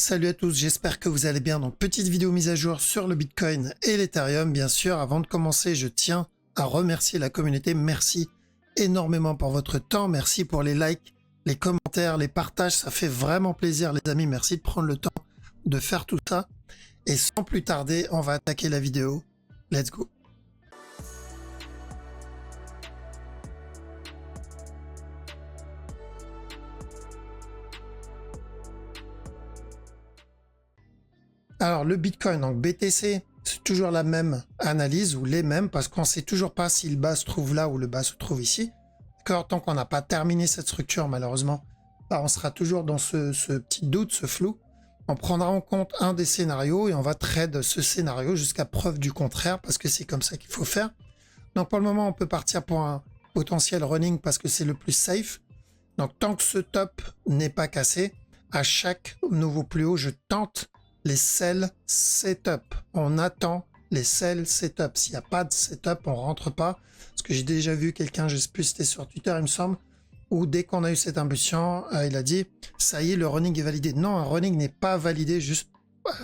Salut à tous, j'espère que vous allez bien. Donc petite vidéo mise à jour sur le Bitcoin et l'Ethereum. Bien sûr, avant de commencer, je tiens à remercier la communauté. Merci énormément pour votre temps. Merci pour les likes, les commentaires, les partages. Ça fait vraiment plaisir les amis. Merci de prendre le temps de faire tout ça. Et sans plus tarder, on va attaquer la vidéo. Let's go. Alors le Bitcoin, donc BTC, c'est toujours la même analyse ou les mêmes parce qu'on ne sait toujours pas si le bas se trouve là ou le bas se trouve ici. D'accord, tant qu'on n'a pas terminé cette structure, malheureusement, on sera toujours dans ce petit doute, ce flou. On prendra en compte un des scénarios et on va trade ce scénario jusqu'à preuve du contraire parce que c'est comme ça qu'il faut faire. Donc pour le moment, on peut partir pour un potentiel running parce que c'est le plus safe. Donc tant que ce top n'est pas cassé, à chaque nouveau plus haut, je tente les sell setup. On attend les sell setup. S'il n'y a pas de setup, on rentre pas. Parce que j'ai déjà vu quelqu'un, je sais plus, c'était sur Twitter, il me semble, où dès qu'on a eu cette impulsion, il a dit « ça y est, le running est validé ». Non, un running n'est pas validé juste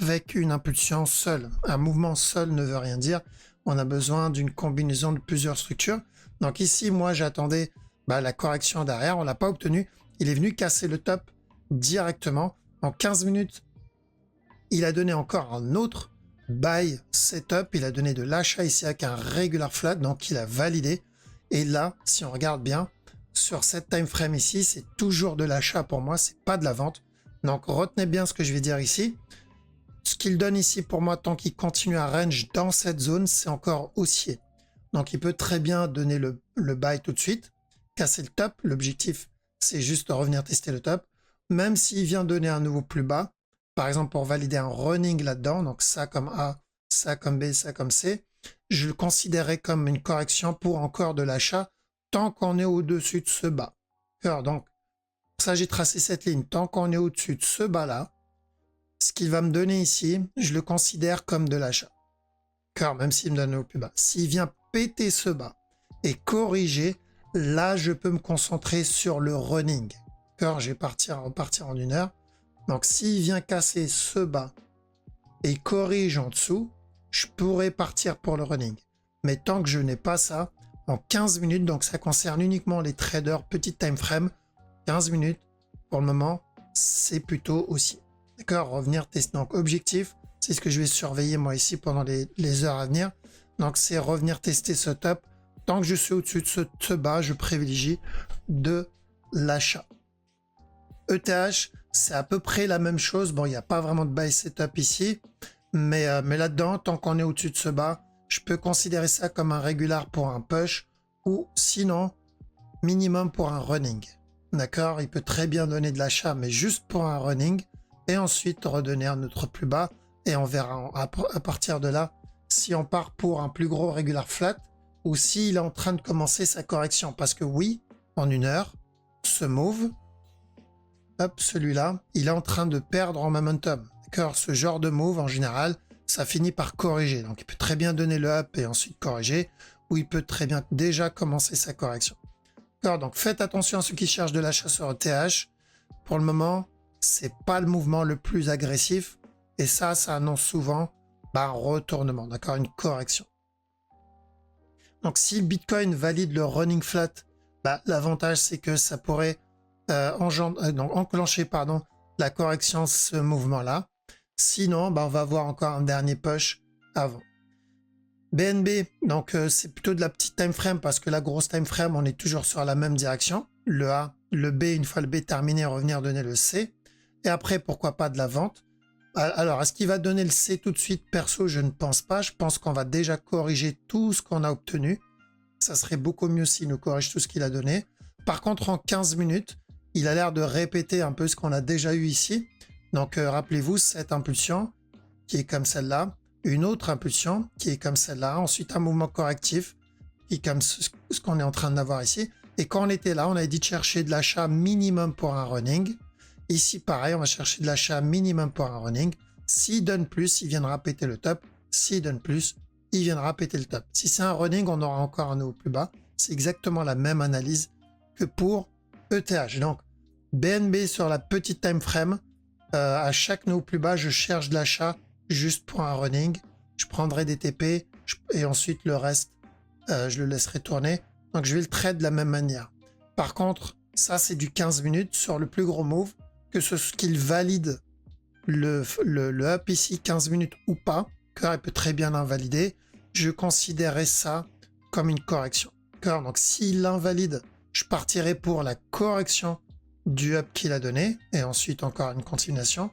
avec une impulsion seule. Un mouvement seul ne veut rien dire. On a besoin d'une combinaison de plusieurs structures. Donc ici, moi, j'attendais la correction derrière. On l'a pas obtenu. Il est venu casser le top directement. En 15 minutes, il a donné encore un autre buy setup. Il a donné de l'achat ici avec un regular flat. Donc, il a validé. Et là, si on regarde bien, sur cette time frame ici, c'est toujours de l'achat pour moi. C'est pas de la vente. Donc, retenez bien ce que je vais dire ici. Ce qu'il donne ici pour moi, tant qu'il continue à range dans cette zone, c'est encore haussier. Donc, il peut très bien donner le buy tout de suite, casser le top. L'objectif, c'est juste de revenir tester le top. Même s'il vient donner un nouveau plus bas, par exemple pour valider un running là-dedans, donc ça comme A, ça comme B, ça comme C, je le considérais comme une correction pour encore de l'achat tant qu'on est au-dessus de ce bas. Alors donc, pour ça j'ai tracé cette ligne, tant qu'on est au-dessus de ce bas-là, ce qu'il va me donner ici, je le considère comme de l'achat. Car même s'il me donne au plus bas, s'il vient péter ce bas et corriger, là je peux me concentrer sur le running. Car je vais repartir en une heure. Donc, s'il vient casser ce bas et corrige en dessous, je pourrais partir pour le running. Mais tant que je n'ai pas ça, en 15 minutes, donc ça concerne uniquement les traders petite time frame, 15 minutes, pour le moment, c'est plutôt aussi. D'accord, revenir tester. Donc, objectif, c'est ce que je vais surveiller moi ici pendant les heures à venir. Donc, c'est revenir tester ce top. Tant que je suis au-dessus de ce bas, je privilégie de l'achat. ETH, c'est à peu près la même chose. Bon, il n'y a pas vraiment de buy setup ici, mais là-dedans, tant qu'on est au-dessus de ce bas, je peux considérer ça comme un régular pour un push ou sinon, minimum pour un running. D'accord? Il peut très bien donner de l'achat, mais juste pour un running et ensuite redonner un autre plus bas et on verra à partir de là si on part pour un plus gros régular flat ou s'il est en train de commencer sa correction. Parce que oui, en une heure, ce move, hop, celui-là, il est en train de perdre en momentum. D'accord, ce genre de move, en général, ça finit par corriger. Donc, il peut très bien donner le up et ensuite corriger, ou il peut très bien déjà commencer sa correction. D'accord, donc faites attention à ceux qui cherchent de l'achat sur ETH. Pour le moment, c'est pas le mouvement le plus agressif. Et ça annonce souvent un retournement, d'accord, une correction. Donc, si le Bitcoin valide le running flat, l'avantage, c'est que ça pourrait enclencher la correction ce mouvement-là. Sinon, on va avoir encore un dernier push avant. BNB, donc c'est plutôt de la petite time frame parce que la grosse time frame, on est toujours sur la même direction. Le A, le B, une fois le B terminé, revenir donner le C. Et après, pourquoi pas de la vente. Alors, est-ce qu'il va donner le C tout de suite? Perso, je ne pense pas. Je pense qu'on va déjà corriger tout ce qu'on a obtenu. Ça serait beaucoup mieux s'il nous corrige tout ce qu'il a donné. Par contre, en 15 minutes, il a l'air de répéter un peu ce qu'on a déjà eu ici. Donc, rappelez-vous, cette impulsion qui est comme celle-là, une autre impulsion qui est comme celle-là, ensuite un mouvement correctif qui est comme ce qu'on est en train d'avoir ici. Et quand on était là, on avait dit de chercher de l'achat minimum pour un running. Ici, pareil, on va chercher de l'achat minimum pour un running. S'il donne plus, il viendra péter le top. S'il donne plus, il viendra péter le top. Si c'est un running, on aura encore un nouveau plus bas. C'est exactement la même analyse que pour ETH. Donc, BNB sur la petite time frame, À chaque nœud plus bas, je cherche de l'achat juste pour un running. Je prendrai des TP et ensuite le reste, je le laisserai tourner. Donc je vais le trade de la même manière. Par contre, ça c'est du 15 minutes sur le plus gros move, que ce qu'il valide le up ici 15 minutes ou pas, car il peut très bien l'invalider. Je considérerais ça comme une correction. Donc s'il l'invalide, je partirai pour la correction du up qu'il a donné, et ensuite encore une continuation.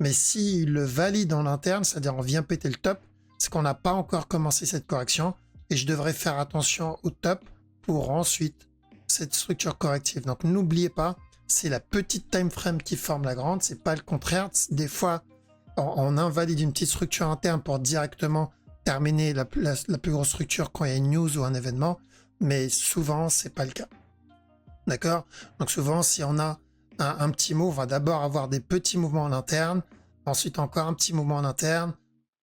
Mais s'il le valide en interne, c'est-à-dire on vient péter le top, c'est qu'on n'a pas encore commencé cette correction, et je devrais faire attention au top pour ensuite cette structure corrective. Donc n'oubliez pas, c'est la petite time frame qui forme la grande, c'est pas le contraire. Des fois, on invalide une petite structure interne pour directement terminer la plus grosse structure quand il y a une news ou un événement, mais souvent, c'est pas le cas. D'accord? Donc souvent, si on a un petit move, on va d'abord avoir des petits mouvements en interne, ensuite encore un petit mouvement en interne,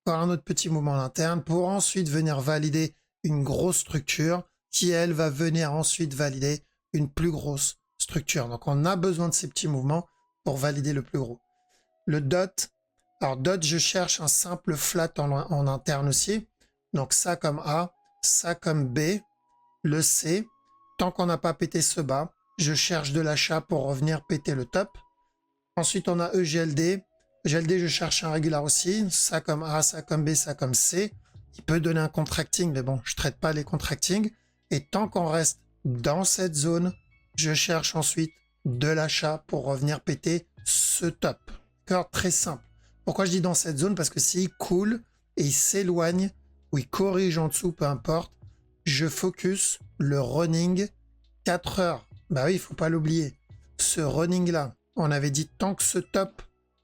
encore un autre petit mouvement en interne, pour ensuite venir valider une grosse structure qui, elle, va venir ensuite valider une plus grosse structure. Donc on a besoin de ces petits mouvements pour valider le plus gros. Le dot, alors dot, je cherche un simple flat en interne aussi. Donc ça comme A, ça comme B, le C. Tant qu'on n'a pas pété ce bas, je cherche de l'achat pour revenir péter le top. Ensuite, on a EGLD. EGLD, je cherche un régular aussi. Ça comme A, ça comme B, ça comme C. Il peut donner un contracting, mais bon, je ne traite pas les contractings. Et tant qu'on reste dans cette zone, je cherche ensuite de l'achat pour revenir péter ce top. D'accord? Très simple. Pourquoi je dis dans cette zone? Parce que s'il coule et il s'éloigne ou il corrige en dessous, peu importe, je focus le running 4 heures. Bah oui, il faut pas l'oublier. Ce running là, on avait dit tant que ce top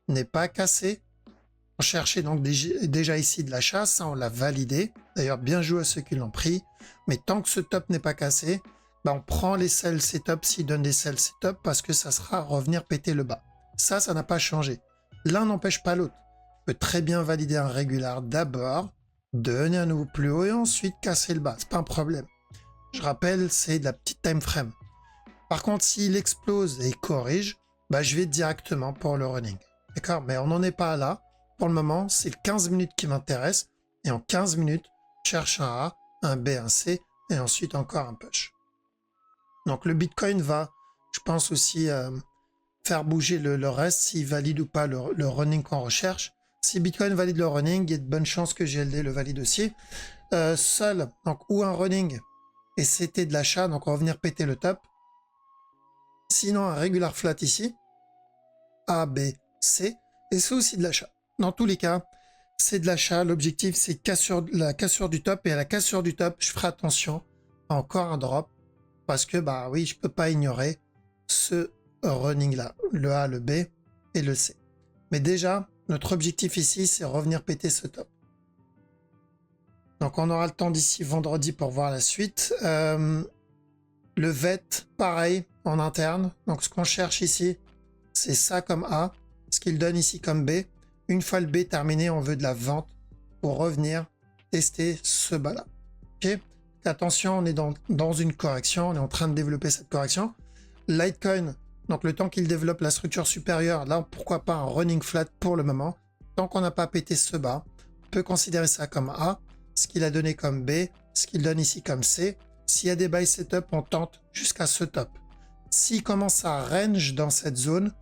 n'est pas cassé, on cherchait donc déjà ici de l'achat, ça on l'a validé. D'ailleurs, bien joué à ceux qui l'ont pris. Mais tant que ce top n'est pas cassé, bah on prend les sell setup s'il donne des sell setup parce que ça sera revenir péter le bas. Ça n'a pas changé. L'un n'empêche pas l'autre. On peut très bien valider un régular d'abord, donner un nouveau plus haut et ensuite casser le bas. C'est pas un problème. Je rappelle, c'est de la petite time frame. Par contre, s'il explose et il corrige, bah, je vais directement pour le running. D'accord? Mais on n'en est pas là. Pour le moment, c'est le 15 minutes qui m'intéresse. Et en 15 minutes, je cherche un A, un B, un C et ensuite encore un push. Donc le Bitcoin va, je pense aussi, faire bouger le reste s'il valide ou pas le running qu'on recherche. Si Bitcoin valide le running, il y a de bonnes chances que GLD le valide aussi. Seul, donc ou un running et c'était de l'achat, donc on va venir péter le top. Sinon, un regular flat ici, A, B, C, et c'est aussi de l'achat. Dans tous les cas, c'est de l'achat. L'objectif, c'est la cassure du top, et à la cassure du top, je ferai attention à encore un drop, parce que, bah oui, je peux pas ignorer ce running-là, le A, le B et le C. Mais déjà, notre objectif ici, c'est revenir péter ce top. Donc on aura le temps d'ici vendredi pour voir la suite. Le VET, pareil, en interne. Donc ce qu'on cherche ici, c'est ça comme A. Ce qu'il donne ici comme B. Une fois le B terminé, on veut de la vente pour revenir tester ce bas-là. Ok? Attention, on est dans une correction. On est en train de développer cette correction. Litecoin, donc le temps qu'il développe la structure supérieure, là, pourquoi pas un running flat pour le moment. Tant qu'on n'a pas pété ce bas, on peut considérer ça comme A. Ce qu'il a donné comme B, ce qu'il donne ici comme C. S'il y a des buy setup, on tente jusqu'à ce top. S'il commence à range dans cette zone,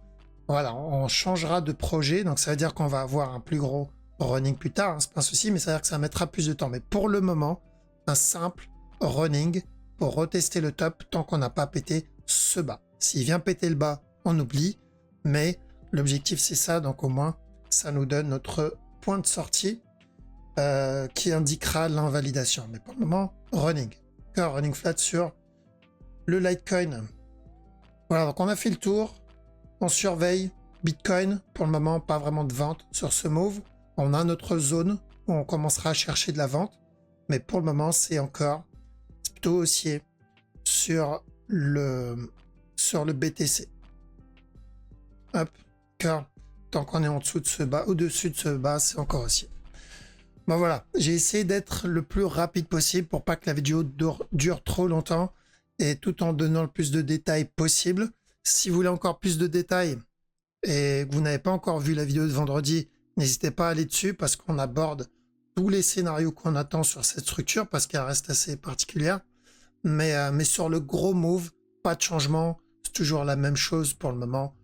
voilà, on changera de projet. Donc ça veut dire qu'on va avoir un plus gros running plus tard, hein, c'est pas un souci, mais ça veut dire que ça mettra plus de temps. Mais pour le moment, un simple running pour retester le top tant qu'on n'a pas pété ce bas. S'il vient péter le bas, on oublie. Mais l'objectif, c'est ça. Donc au moins, ça nous donne notre point de sortie. Qui indiquera l'invalidation. Mais pour le moment, running. Running flat sur le Litecoin. Voilà, donc on a fait le tour. On surveille Bitcoin. Pour le moment, pas vraiment de vente sur ce move. On a notre zone où on commencera à chercher de la vente. Mais pour le moment, c'est plutôt haussier sur le BTC. Hop, tant qu'on est en dessous de ce bas, au-dessus de ce bas, c'est encore haussier. Bon voilà, j'ai essayé d'être le plus rapide possible pour pas que la vidéo dure trop longtemps et tout en donnant le plus de détails possible. Si vous voulez encore plus de détails, et que vous n'avez pas encore vu la vidéo de vendredi, n'hésitez pas à aller dessus parce qu'on aborde tous les scénarios qu'on attend sur cette structure parce qu'elle reste assez particulière. Mais sur le gros move, pas de changement, c'est toujours la même chose pour le moment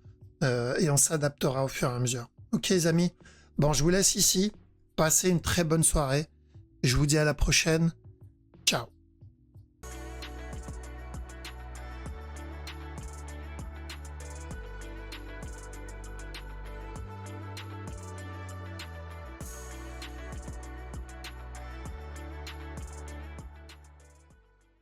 et on s'adaptera au fur et à mesure. Ok les amis, bon je vous laisse ici, passez une très bonne soirée, je vous dis à la prochaine.